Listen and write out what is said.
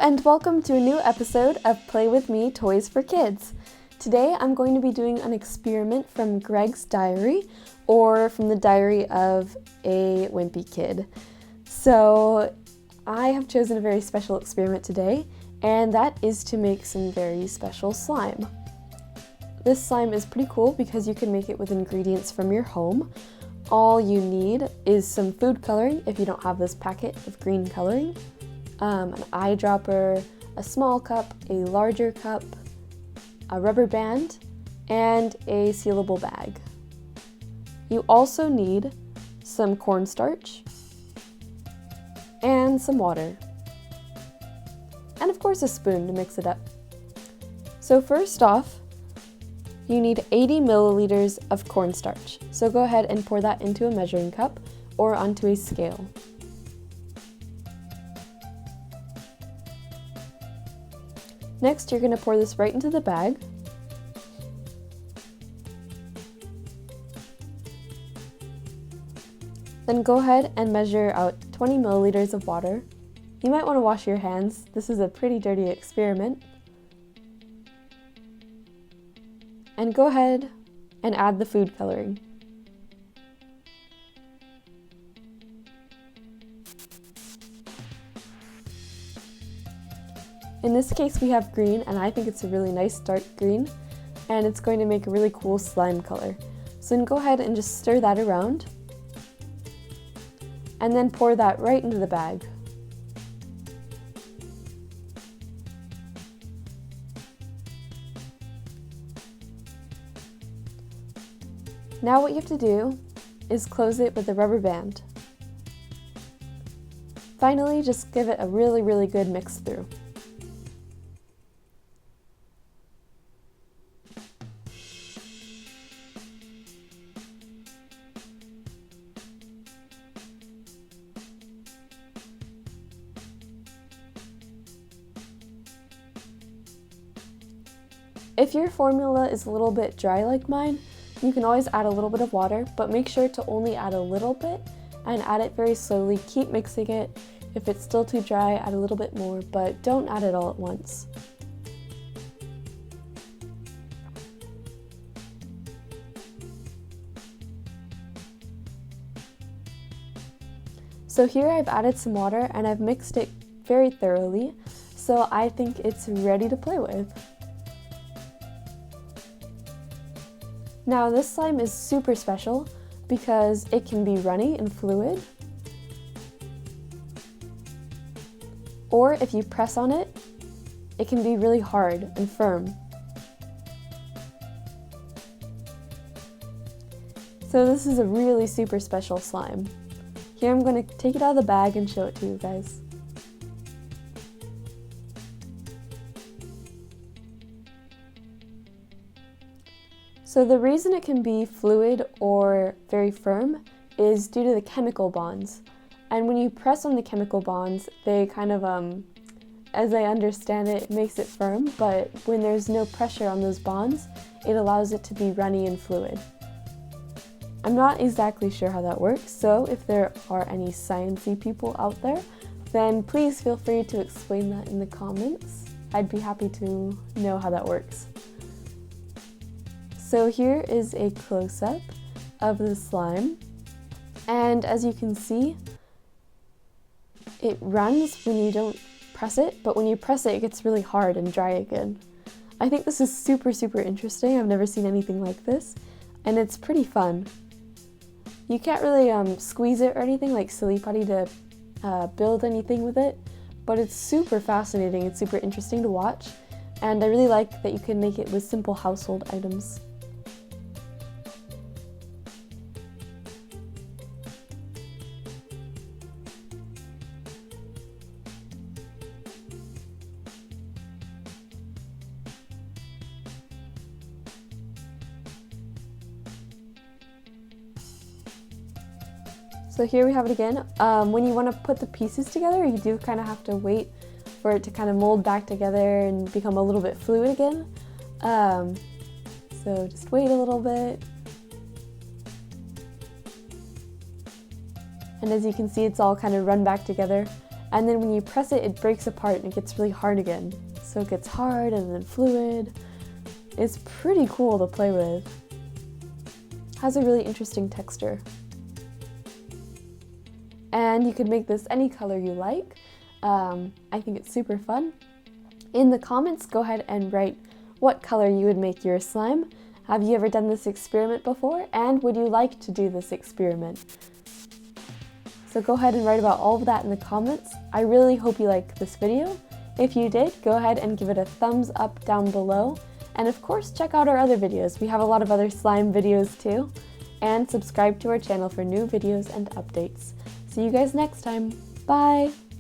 and welcome to a new episode of Play With Me Toys for Kids. Today I'm going to be doing an experiment from Greg's diary, or from the diary of a wimpy kid. So I have chosen a very special experiment today, and that is to make some very special slime. This slime is pretty cool because you can make it with ingredients from your home. All you need is some food coloring if you don't have this packet of green coloring, an eyedropper, a small cup, a larger cup, a rubber band, and a sealable bag. You also need some cornstarch and some water, and of course a spoon to mix it up. So first off, you need 80 milliliters of cornstarch. So go ahead and pour that into a measuring cup or onto a scale. Next, you're going to pour this right into the bag. Then go ahead and measure out 20 milliliters of water. You might want to wash your hands. This is a pretty dirty experiment. And go ahead and add the food coloring. In this case we have green, and I think it's a really nice dark green, and it's going to make a really cool slime color. So then go ahead and just stir that around, and then pour that right into the bag. Now what you have to do is close it with a rubber band. Finally, just give it a really good mix through. If your formula is a little bit dry like mine, you can always add a little bit of water, but make sure to only add a little bit and add it very slowly. Keep mixing it. If it's still too dry, add a little bit more, but don't add it all at once. So here I've added some water and I've mixed it very thoroughly, so I think it's ready to play with. Now this slime is super special because it can be runny and fluid, or if you press on it, it can be really hard and firm. So this is a really super special slime. Here I'm going to take it out of the bag and show it to you guys. So the reason it can be fluid or very firm is due to the chemical bonds. And when you press on the chemical bonds, they kind of, as I understand it, makes it firm, but when there's no pressure on those bonds, it allows it to be runny and fluid. I'm not exactly sure how that works, so if there are any sciencey people out there, then please feel free to explain that in the comments. I'd be happy to know how that works. So here is a close-up of the slime, and as you can see, it runs when you don't press it, but when you press it, it gets really hard and dry again. I think this is super interesting. I've never seen anything like this, and it's pretty fun. You can't really squeeze it or anything like Silly Putty to build anything with it, but it's super fascinating. It's super interesting to watch, and I really like that you can make it with simple household items. So here we have it again. When you want to put the pieces together, you do kind of have to wait for it to kind of mold back together and become a little bit fluid again. So just wait a little bit. And as you can see, it's all kind of run back together. and then when you press it, it breaks apart and it gets really hard again. So it gets hard and then fluid. It's pretty cool to play with. Has a really interesting texture. And you could make this any color you like. I think it's super fun. In the comments, go ahead and write what color you would make your slime. Have you ever done this experiment before? And would you like to do this experiment? So go ahead and write about all of that in the comments. I really hope you liked this video. If you did, go ahead and give it a thumbs up down below. And of course, check out our other videos. We have a lot of other slime videos too. And subscribe to our channel for new videos and updates. See you guys next time. Bye!